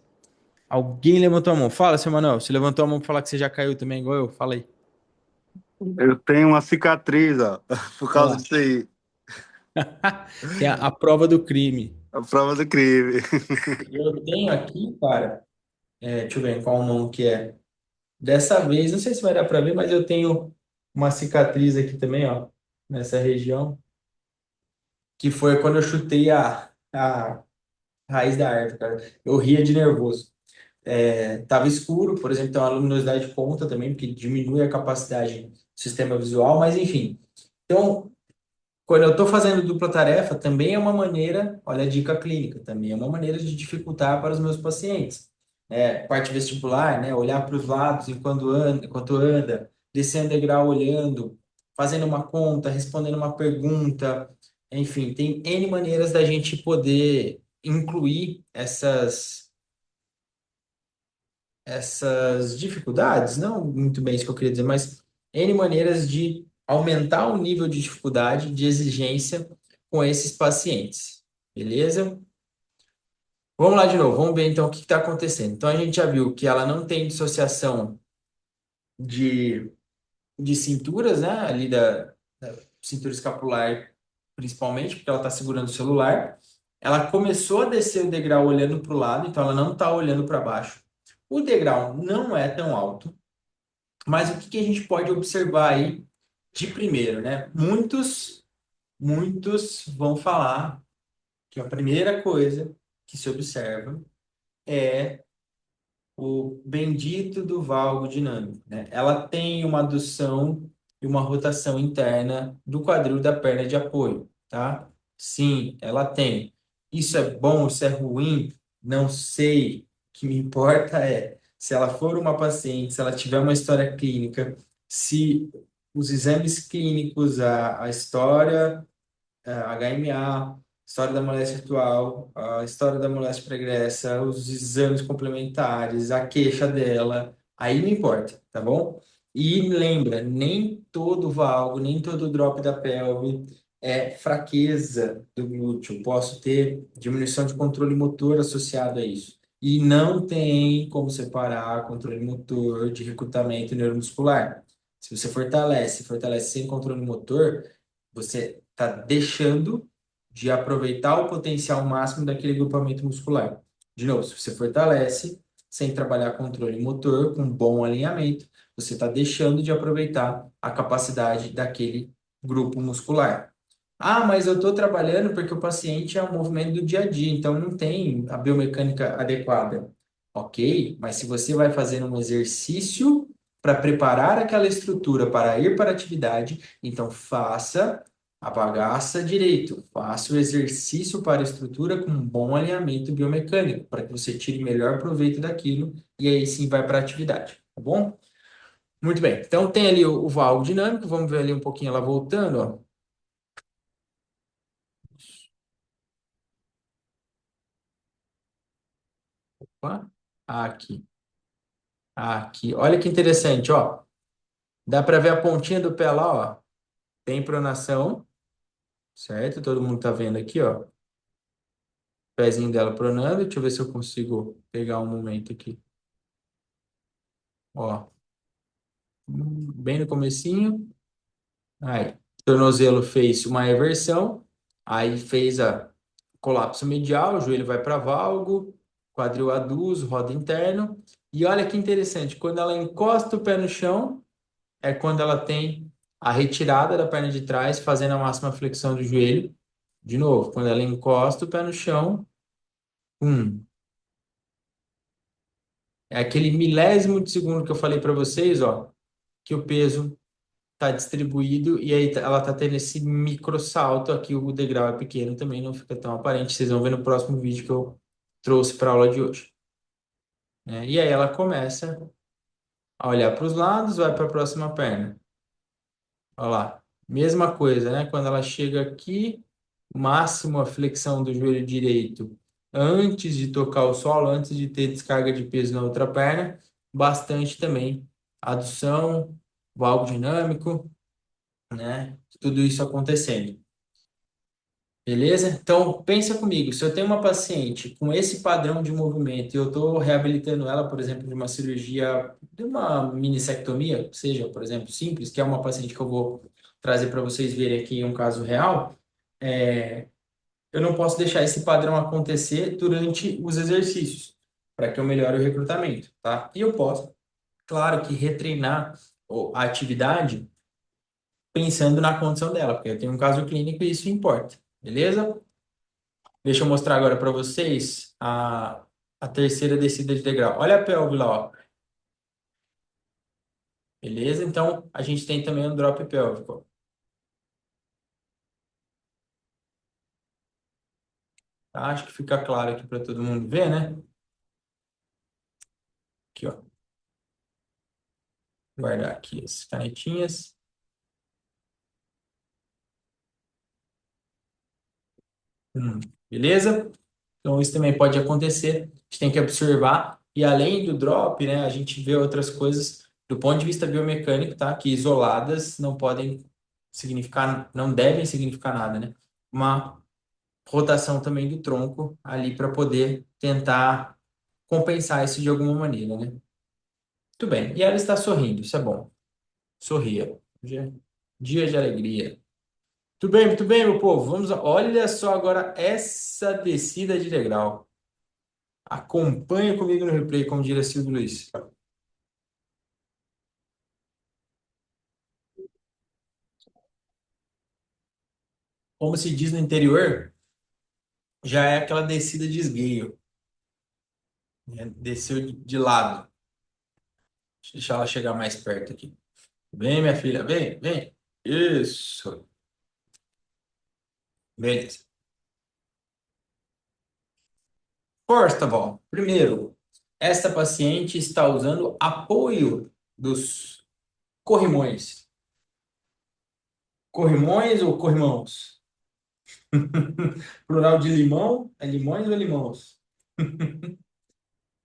Alguém levantou a mão. Fala, seu Manuel. Você levantou a mão para falar que você já caiu também, igual eu. Fala aí. eu tenho uma cicatriz, ó, por Olha causa lá. disso aí. Tem a prova do crime. A prova do crime. Eu tenho aqui, cara. Deixa eu ver qual mão que é. Dessa vez, não sei se vai dar para ver, mas eu tenho uma cicatriz aqui também, ó, nessa região, que foi quando eu chutei a raiz da árvore, cara. Eu ria de nervoso. Tava escuro, por exemplo, tem uma luminosidade de ponta também, porque diminui a capacidade do sistema visual, mas enfim. Então, quando eu estou fazendo dupla tarefa, também é uma maneira, olha a dica clínica, também é uma maneira de dificultar para os meus pacientes. Parte vestibular, né? Olhar para os lados enquanto anda, descendo degrau olhando, fazendo uma conta, respondendo uma pergunta, enfim, tem N maneiras da gente poder incluir essas dificuldades, não muito bem isso que eu queria dizer, mas N maneiras de aumentar o nível de dificuldade, de exigência com esses pacientes. Beleza? Vamos lá de novo, vamos ver então o que está acontecendo. Então a gente já viu que ela não tem dissociação de, de cinturas, né? Ali da cintura escapular, principalmente, porque ela está segurando o celular. Ela começou a descer o degrau olhando para o lado, então ela não está olhando para baixo. O degrau não é tão alto. Mas o que que a gente pode observar aí de primeiro, né? Muitos vão falar que a primeira coisa que se observa é o bendito do valgo dinâmico, né? Ela tem uma adução e uma rotação interna do quadril da perna de apoio, tá? Sim, ela tem. Isso é bom, isso é ruim? Não sei. O que me importa é se ela for uma paciente, se ela tiver uma história clínica, se os exames clínicos, a história HMA, história da moléstia atual, a história da moléstia pregressa, os exames complementares, a queixa dela, aí não importa, tá bom? E lembra, nem todo valgo, nem todo drop da pelve é fraqueza do glúteo. Posso ter diminuição de controle motor associado a isso. E não tem como separar controle motor de recrutamento neuromuscular. Se você fortalece sem controle motor, você está deixando de aproveitar o potencial máximo daquele grupamento muscular. De novo, se você fortalece, sem trabalhar controle motor, com bom alinhamento, você está deixando de aproveitar a capacidade daquele grupo muscular. Ah, mas eu estou trabalhando porque o paciente é um movimento do dia a dia, então não tem a biomecânica adequada. Ok, mas se você vai fazer um exercício para preparar aquela estrutura para ir para a atividade, então faça a bagaça direito, faça o exercício para a estrutura com um bom alinhamento biomecânico, para que você tire melhor proveito daquilo e aí sim vai para a atividade, tá bom? Muito bem, então tem ali o valgo dinâmico, vamos ver ali um pouquinho ela voltando, ó. Opa, aqui, aqui, olha que interessante, ó, dá para ver a pontinha do pé lá, ó, tem pronação, certo? Todo mundo tá vendo aqui, ó, pezinho dela pronando, deixa eu ver se eu consigo pegar um momento aqui, ó, bem no comecinho. Aí, tornozelo fez uma eversão, aí fez a colapso medial, o joelho vai para valgo, quadril aduzo, roda interno. E olha que interessante, quando ela encosta o pé no chão, é quando ela tem a retirada da perna de trás, fazendo a máxima flexão do joelho. De novo, quando ela encosta o pé no chão, hum, é aquele milésimo de segundo que eu falei para vocês, ó, que o peso tá distribuído e aí ela tá tendo esse micro salto aqui, o degrau é pequeno também, não fica tão aparente. Vocês vão ver no próximo vídeo que eu trouxe para a aula de hoje, né? E aí ela começa a olhar para os lados, vai para a próxima perna. Olha lá, mesma coisa, né? Quando ela chega aqui, máximo a flexão do joelho direito antes de tocar o solo, antes de ter descarga de peso na outra perna, bastante também adução, valgo dinâmico, né? Tudo isso acontecendo. Beleza? Então, pensa comigo, se eu tenho uma paciente com esse padrão de movimento e eu estou reabilitando ela, por exemplo, de uma cirurgia, de uma minissectomia, seja, por exemplo, simples, que é uma paciente que eu vou trazer para vocês verem aqui em um caso real, é, eu não posso deixar esse padrão acontecer durante os exercícios, para que eu melhore o recrutamento, tá? E eu posso, claro que retreinar a atividade pensando na condição dela, porque eu tenho um caso clínico e isso importa, beleza? Deixa eu mostrar agora para vocês a terceira descida de degrau. Olha a pelve lá, ó. Beleza? Então, a gente tem também um drop pélvico. Tá? Acho que fica claro aqui para todo mundo ver, né? Aqui, ó. Guardar aqui as canetinhas. Beleza? Então, isso também pode acontecer. A gente tem que observar. E além do drop, né, a gente vê outras coisas do ponto de vista biomecânico, tá? Que isoladas não podem significar, não devem significar nada, né? Uma rotação também do tronco ali para poder tentar compensar isso de alguma maneira, né? Muito bem. E ela está sorrindo, isso é bom. Sorria. Dia de alegria. Muito bem, meu povo. Olha só agora essa descida de degrau. Acompanha comigo no replay, como diria Silvio Luiz. Como se diz no interior, já é aquela descida de esgueio, né? Desceu de lado. Deixa eu deixar ela chegar mais perto aqui. Vem, minha filha, vem, vem. Isso. Beleza. First of all, primeiro, esta paciente está usando apoio dos corrimões. Corrimões ou corrimãos? Plural de limão, é limões ou limãos?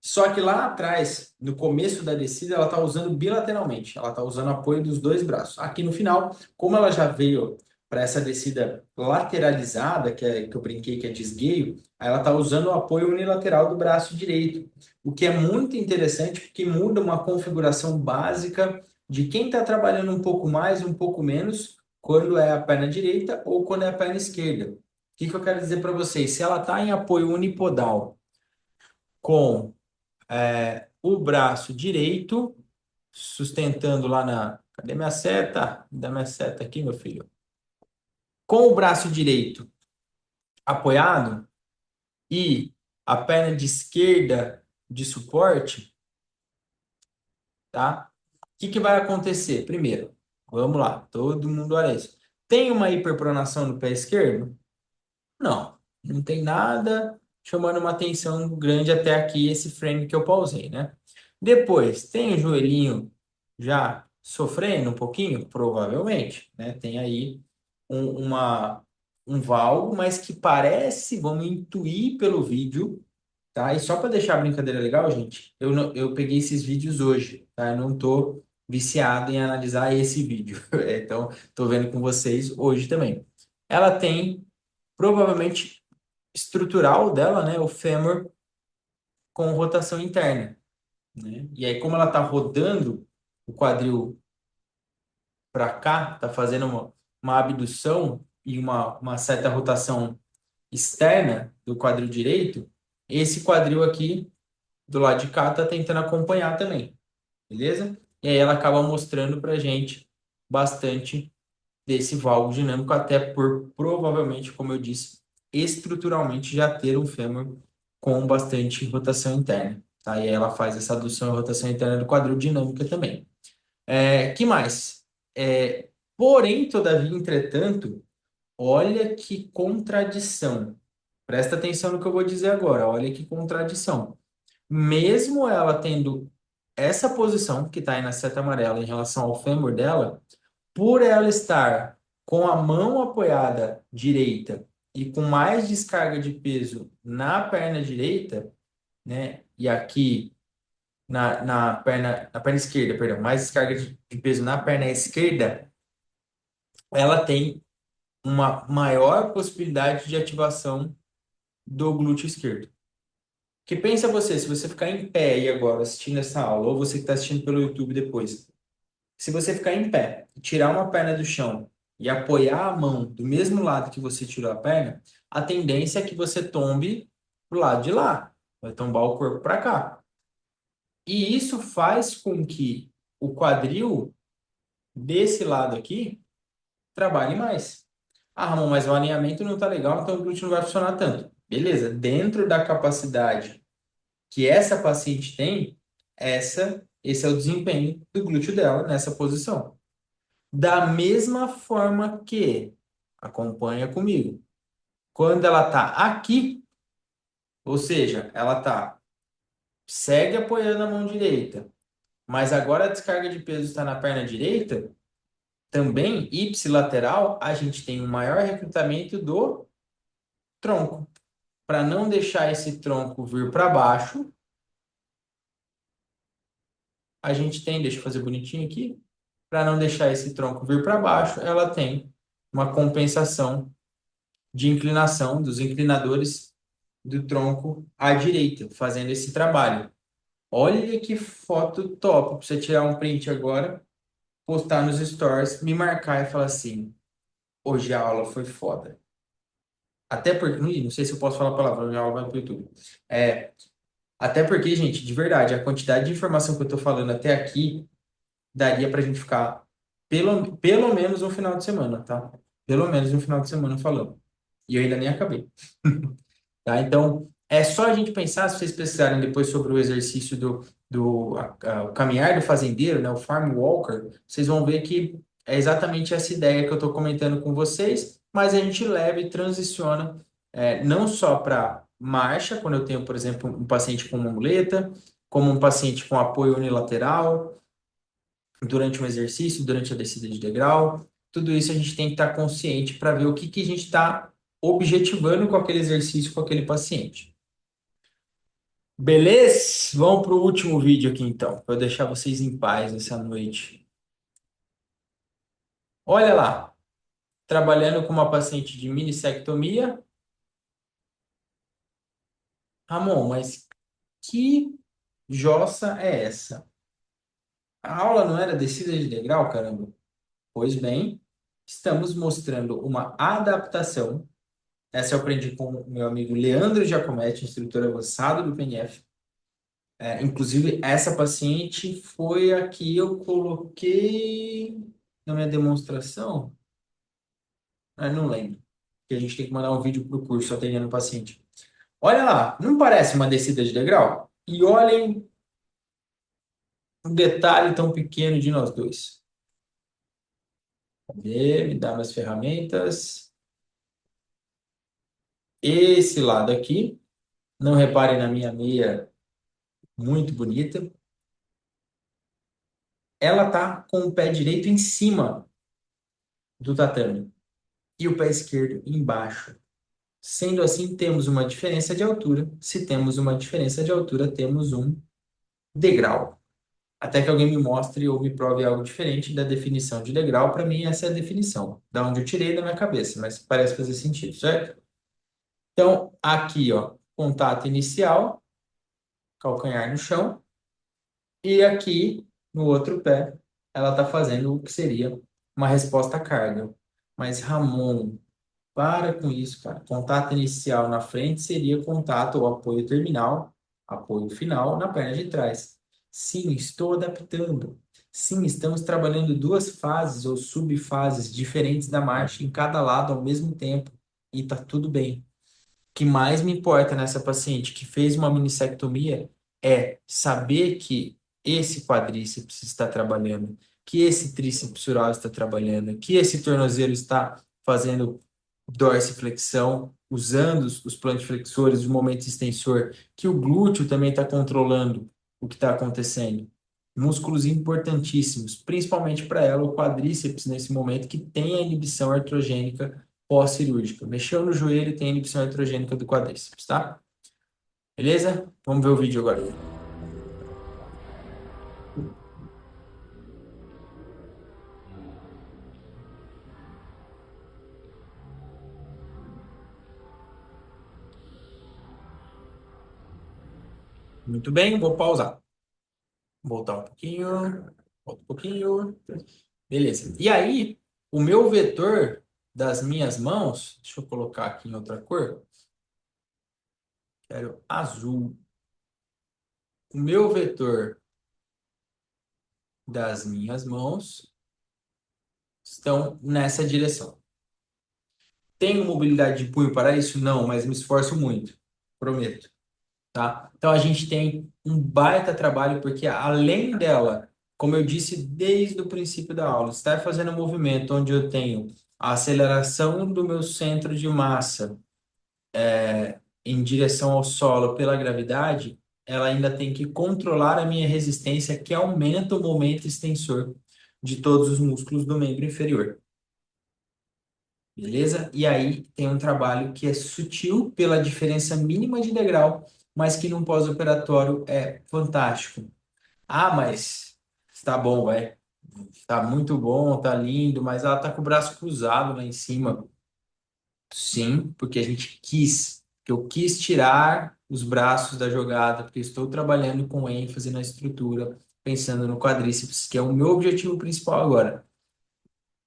Só que lá atrás, no começo da descida, ela está usando bilateralmente. Ela está usando apoio dos dois braços. Aqui no final, como ela já veio para essa descida lateralizada, que eu brinquei que é de esgueio, aí ela está usando o apoio unilateral do braço direito. O que é muito interessante, porque muda uma configuração básica de quem está trabalhando um pouco mais, um pouco menos, quando é a perna direita ou quando é a perna esquerda. que eu quero dizer para vocês? Se ela está em apoio unipodal com o braço direito, sustentando lá na. Cadê minha seta? Dá minha seta aqui, meu filho. Com o braço direito apoiado e a perna de esquerda de suporte, tá? O que vai acontecer? Primeiro, vamos lá, todo mundo olha isso. Tem uma hiperpronação no pé esquerdo? Não, não tem nada chamando uma atenção grande até aqui esse frame que eu pausei, né? Depois, tem o joelhinho já sofrendo um pouquinho? Provavelmente, né? Tem aí um valgo, mas que parece, vamos intuir pelo vídeo, tá? E só para deixar a brincadeira legal, gente, eu, não, eu peguei esses vídeos hoje, tá? Eu não tô viciado em analisar esse vídeo. Então, tô vendo com vocês hoje também. Ela tem provavelmente estrutural dela, né? O fêmur com rotação interna, né? E aí, como ela tá rodando o quadril para cá, tá fazendo uma abdução e uma certa rotação externa do quadril direito, esse quadril aqui do lado de cá tá tentando acompanhar também, beleza? E aí ela acaba mostrando pra gente bastante desse valgo dinâmico, até por provavelmente, como eu disse, estruturalmente já ter um fêmur com bastante rotação interna. Tá? E aí ela faz essa adução e rotação interna do quadril dinâmica também. Que mais? Porém, todavia, entretanto, olha que contradição. Presta atenção no que eu vou dizer agora. Olha que contradição. Mesmo ela tendo essa posição que está aí na seta amarela em relação ao fêmur dela, por ela estar com a mão apoiada direita e com mais descarga de peso na perna direita, né? E aqui na perna esquerda, perdão, mais descarga de peso na perna esquerda, ela tem uma maior possibilidade de ativação do glúteo esquerdo. Que pensa você, se você ficar em pé aí agora assistindo essa aula, ou você que está assistindo pelo YouTube depois, se você ficar em pé, tirar uma perna do chão e apoiar a mão do mesmo lado que você tirou a perna, a tendência é que você tombe pro lado de lá, vai tombar o corpo para cá. E isso faz com que o quadril desse lado aqui trabalhe mais. Ah, Ramon, mas o alinhamento não tá legal, então o glúteo não vai funcionar tanto. Beleza, dentro da capacidade que essa paciente tem, esse é o desempenho do glúteo dela nessa posição. Da mesma forma que, acompanha comigo, quando ela está aqui, ou seja, ela segue apoiando a mão direita, mas agora a descarga de peso está na perna direita, também ipsilateral, a gente tem um maior recrutamento do tronco. Para não deixar esse tronco vir para baixo, a gente tem, deixa eu fazer bonitinho aqui, para não deixar esse tronco vir para baixo, ela tem uma compensação de inclinação dos inclinadores do tronco à direita, fazendo esse trabalho. Olha que foto top. Pra você tirar um print agora, postar nos stories, me marcar e falar assim: hoje a aula foi foda. Até porque, não sei se eu posso falar palavrão, a aula vai pro YouTube. É, até porque, gente, de verdade, a quantidade de informação que eu tô falando até aqui daria pra gente ficar pelo menos um final de semana, tá? Pelo menos um final de semana falando. E eu ainda nem acabei. Tá? Então, é só a gente pensar, se vocês pesquisarem depois sobre o exercício o caminhar do fazendeiro, né, o farm walker, vocês vão ver que é exatamente essa ideia que eu estou comentando com vocês, mas a gente leva e transiciona não só para marcha, quando eu tenho, por exemplo, um paciente com uma muleta, como um paciente com apoio unilateral, durante um exercício, durante a descida de degrau, tudo isso a gente tem que estar consciente para ver o que, que a gente está objetivando com aquele exercício, com aquele paciente. Beleza? Vamos para o último vídeo aqui então, para eu deixar vocês em paz essa noite. Olha lá, trabalhando com uma paciente de minissectomia. Ramon, mas que jossa é essa? A aula não era descida de degrau, caramba? Pois bem, estamos mostrando uma adaptação Essa eu aprendi com o meu amigo Leandro Giacometti, instrutor avançado do PNF. Inclusive, essa paciente foi a que eu coloquei na minha demonstração. Não lembro. Que a gente tem que mandar um vídeo para o curso atendendo o paciente. Olha lá, não parece uma descida de degrau? E olhem um detalhe tão pequeno de nós dois. Cadê? Me dá minhas ferramentas. Esse lado aqui. Não reparem na minha meia muito bonita. Ela tá com o pé direito em cima do tatame e o pé esquerdo embaixo. Sendo assim, temos uma diferença de altura. Se temos uma diferença de altura, temos um degrau. Até que alguém me mostre ou me prove algo diferente da definição de degrau. Para mim, essa é a definição, da onde eu tirei da minha cabeça, mas parece fazer sentido, certo? Então, aqui, ó, contato inicial, calcanhar no chão, e aqui no outro pé, ela está fazendo o que seria uma resposta à carga. Mas, Ramon, para com isso, cara. Contato inicial na frente seria contato ou apoio terminal, apoio final na perna de trás. Sim, estou adaptando. Sim, estamos trabalhando duas fases ou subfases diferentes da marcha em cada lado ao mesmo tempo. E tá tudo bem. O que mais me importa nessa paciente que fez uma minissectomia é saber que esse quadríceps está trabalhando, que esse tríceps sural está trabalhando, que esse tornozelo está fazendo dorsiflexão, usando os plantiflexores, o momento extensor, que o glúteo também está controlando o que está acontecendo. Músculos importantíssimos, principalmente para ela, o quadríceps, nesse momento, que tem a inibição artrogênica pós-cirúrgica. Mexeu no joelho, tem a inibição artrogênica do quadríceps, tá? Beleza? Vamos ver o vídeo agora. Muito bem, vou pausar. Voltar um pouquinho, volta um pouquinho. Beleza. E aí, o meu vetor das minhas mãos, deixa eu colocar aqui em outra cor, quero azul. O meu vetor das minhas mãos estão nessa direção. Tenho mobilidade de punho para isso? Não, mas me esforço muito, prometo, tá? Então a gente tem um baita trabalho, porque além dela, como eu disse desde o princípio da aula, estar fazendo um movimento onde eu tenho a aceleração do meu centro de massa em direção ao solo pela gravidade, ela ainda tem que controlar a minha resistência, que aumenta o momento extensor de todos os músculos do membro inferior. Beleza? E aí tem um trabalho que é sutil pela diferença mínima de degrau, mas que num pós-operatório é fantástico. Ah, mas está bom, vai. Tá muito bom, tá lindo, mas ela tá com o braço cruzado lá em cima. Sim, porque a gente quis, que eu quis tirar os braços da jogada, porque estou trabalhando com ênfase na estrutura, pensando no quadríceps, que é o meu objetivo principal agora.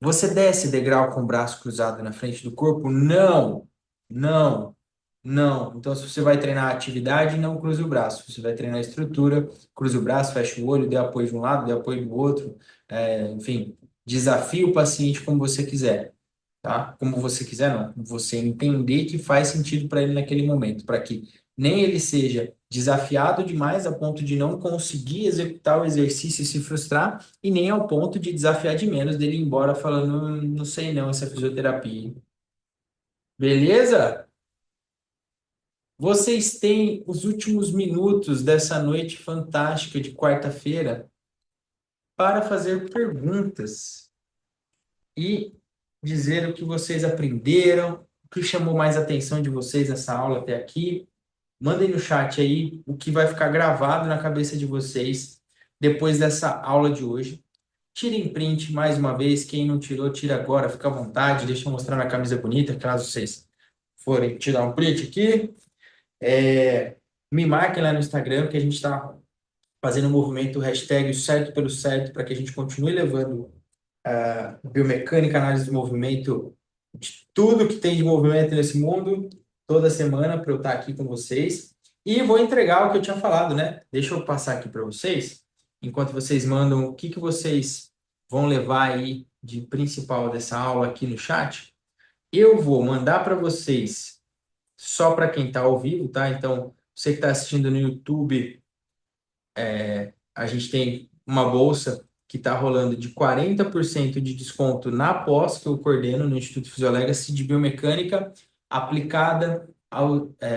Você desce degrau com o braço cruzado na frente do corpo? Não, não, não. Então, se você vai treinar a atividade, não cruze o braço. Se você vai treinar a estrutura, cruze o braço, fecha o olho, dê apoio de um lado, dê apoio do outro. Enfim, desafie o paciente como você quiser, tá? Como você quiser, não. Você entender que faz sentido para ele naquele momento, para que nem ele seja desafiado demais a ponto de não conseguir executar o exercício e se frustrar, e nem ao ponto de desafiar de menos dele ir embora falando, não sei não, essa fisioterapia. Beleza? Vocês têm os últimos minutos dessa noite fantástica de quarta-feira para fazer perguntas e dizer o que vocês aprenderam, o que chamou mais a atenção de vocês nessa aula até aqui. Mandem no chat aí o que vai ficar gravado na cabeça de vocês depois dessa aula de hoje. Tirem print mais uma vez. Quem não tirou, tira agora, fica à vontade. Deixa eu mostrar minha camisa bonita, caso vocês forem tirar um print aqui. Me marquem lá no Instagram, que a gente está fazendo um movimento hashtag o certo pelo certo para que a gente continue levando biomecânica, análise de movimento de tudo que tem de movimento nesse mundo, toda semana para eu estar aqui com vocês. E vou entregar o que eu tinha falado, né? Deixa eu passar aqui para vocês, enquanto vocês mandam o que que vocês vão levar aí de principal dessa aula aqui no chat. Eu vou mandar para vocês só para quem está ao vivo, tá? Então, você que está assistindo no YouTube, a gente tem uma bolsa que está rolando de 40% de desconto na pós que eu coordeno no Instituto Physiolegacy de biomecânica aplicada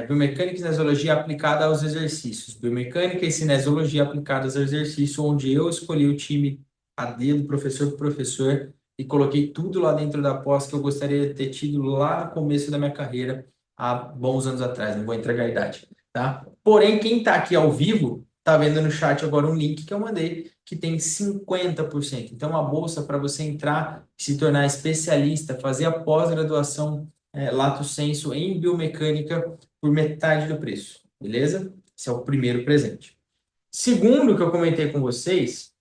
biomecânica e cinesiologia aplicada aos exercícios. Biomecânica e cinesiologia aplicada aos exercícios, onde eu escolhi o time a dedo, professor por professor, e coloquei tudo lá dentro da pós que eu gostaria de ter tido lá no começo da minha carreira, há bons anos atrás, não vou entregar a idade, tá? Porém, quem está aqui ao vivo tá vendo no chat agora um link que eu mandei que tem 50%. Então, a bolsa para você entrar, se tornar especialista, fazer a pós-graduação Lato Sensu em biomecânica por metade do preço, beleza? Esse é o primeiro presente. Segundo que eu comentei com vocês,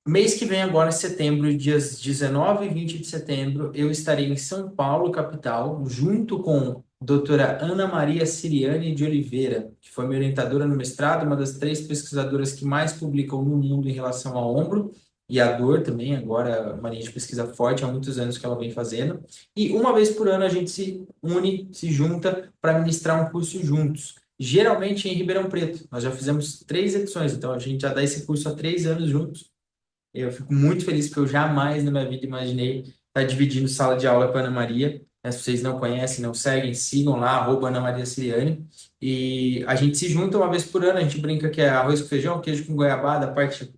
mês que vem, agora em setembro, dias 19 e 20 de setembro, eu estarei em São Paulo, capital, junto com a doutora Ana Maria Siriane de Oliveira, que foi minha orientadora no mestrado, uma das 3 pesquisadoras que mais publicam no mundo em relação ao ombro e à dor também, agora uma linha de pesquisa forte, há muitos anos que ela vem fazendo. E uma vez por ano a gente se une, se junta para ministrar um curso juntos. Geralmente em Ribeirão Preto. Nós já fizemos 3 edições, então a gente já dá esse curso há 3 anos juntos. Eu fico muito feliz porque eu jamais na minha vida imaginei estar dividindo sala de aula com a Ana Maria. Né? Se vocês não conhecem, não seguem, sigam lá, Ana Maria Siriane. E a gente se junta uma vez por ano, a gente brinca que é arroz com feijão, queijo com goiabada, a parte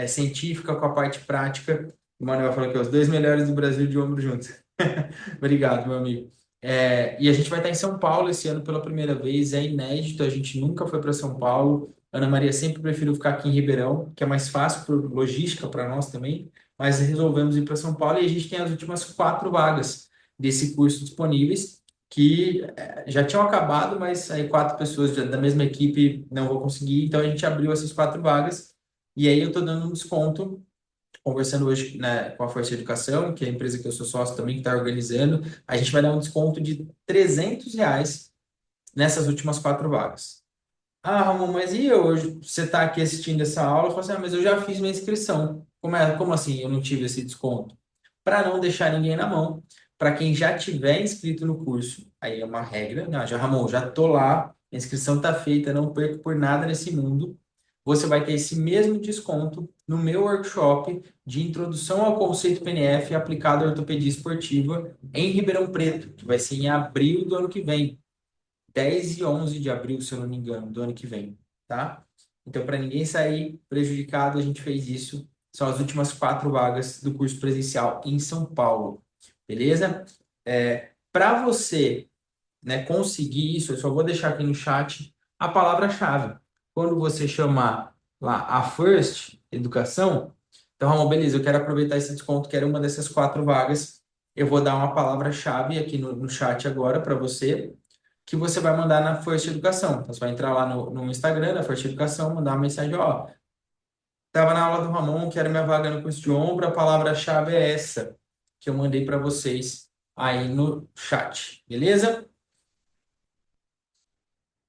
científica com a parte prática. O Manuel falou que é os 2 melhores do Brasil de ombro juntos. Obrigado, meu amigo. E a gente vai estar em São Paulo esse ano pela primeira vez, é inédito, a gente nunca foi para São Paulo. Ana Maria sempre preferiu ficar aqui em Ribeirão, que é mais fácil por logística para nós também, mas resolvemos ir para São Paulo e a gente tem as últimas 4 vagas desse curso disponíveis, que já tinham acabado, mas aí 4 pessoas da mesma equipe não vão conseguir, então a gente abriu essas 4 vagas e aí eu estou dando um desconto conversando hoje, né, com a Força Educação, que é a empresa que eu sou sócio também, que está organizando, a gente vai dar um desconto de R$ 300 nessas últimas 4 vagas. Ah, Ramon, mas e eu? Hoje você está aqui assistindo essa aula, eu falo assim, mas eu já fiz minha inscrição. Como assim eu não tive esse desconto? Para não deixar ninguém na mão, para quem já tiver inscrito no curso, aí é uma regra, não, já, Ramon, já tô lá, a inscrição está feita, não perco por nada nesse mundo. Você vai ter esse mesmo desconto no meu workshop de introdução ao conceito PNF aplicado à ortopedia esportiva em Ribeirão Preto, que vai ser em abril do ano que vem. 10 e 11 de abril, se eu não me engano, do ano que vem, tá? Então, para ninguém sair prejudicado, a gente fez isso. São as últimas 4 vagas do curso presencial em São Paulo, beleza? Para você, né, conseguir isso, eu só vou deixar aqui no chat a palavra-chave. Quando você chamar lá a First Educação, então, Ramon, beleza, eu quero aproveitar esse desconto, que era uma dessas 4 vagas. Eu vou dar uma palavra-chave aqui no chat agora para você, que você vai mandar na First Educação. Então, você vai entrar lá no Instagram da First Educação, mandar uma mensagem, ó, estava na aula do Ramon, quero minha vaga no curso de ombro, a palavra-chave é essa, que eu mandei para vocês aí no chat, beleza?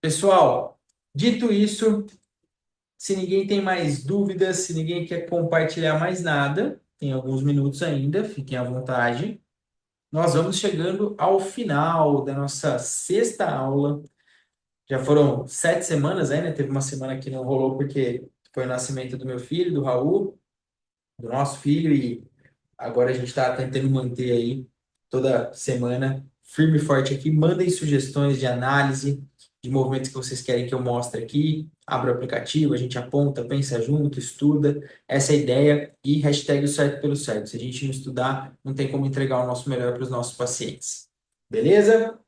Pessoal, dito isso, se ninguém tem mais dúvidas, se ninguém quer compartilhar mais nada, tem alguns minutos ainda, fiquem à vontade. Nós vamos chegando ao final da nossa sexta aula. Já foram 7 semanas aí, né? Teve uma semana que não rolou porque foi o nascimento do meu filho, do Raul, do nosso filho, e agora a gente está tentando manter aí toda semana firme e forte aqui. Mandem sugestões de análise de movimentos que vocês querem que eu mostre aqui. Abra o aplicativo, a gente aponta, pensa junto, estuda. Essa é a ideia. E hashtag o certo pelo certo. Se a gente não estudar, não tem como entregar o nosso melhor para os nossos pacientes. Beleza?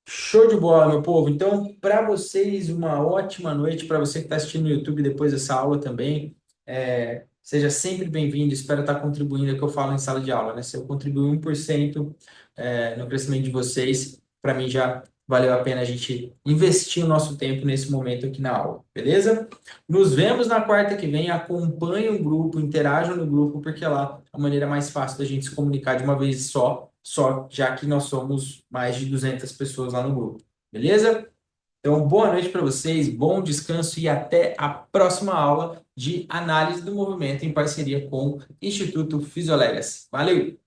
Show de bola, meu povo. Então, para vocês, uma ótima noite. Para você que está assistindo no YouTube depois dessa aula também, seja sempre bem-vindo. Espero estar contribuindo, é o que eu falo em sala de aula, né? Se eu contribuir 1% no crescimento de vocês, para mim já valeu a pena a gente investir o nosso tempo nesse momento aqui na aula, beleza? Nos vemos na quarta que vem. Acompanhe o grupo, interajam no grupo, porque é lá a maneira mais fácil da gente se comunicar de uma vez só, já que nós somos mais de 200 pessoas lá no grupo, beleza? Então, boa noite para vocês, bom descanso e até a próxima aula de análise do movimento em parceria com o Instituto Physiolegas. Valeu!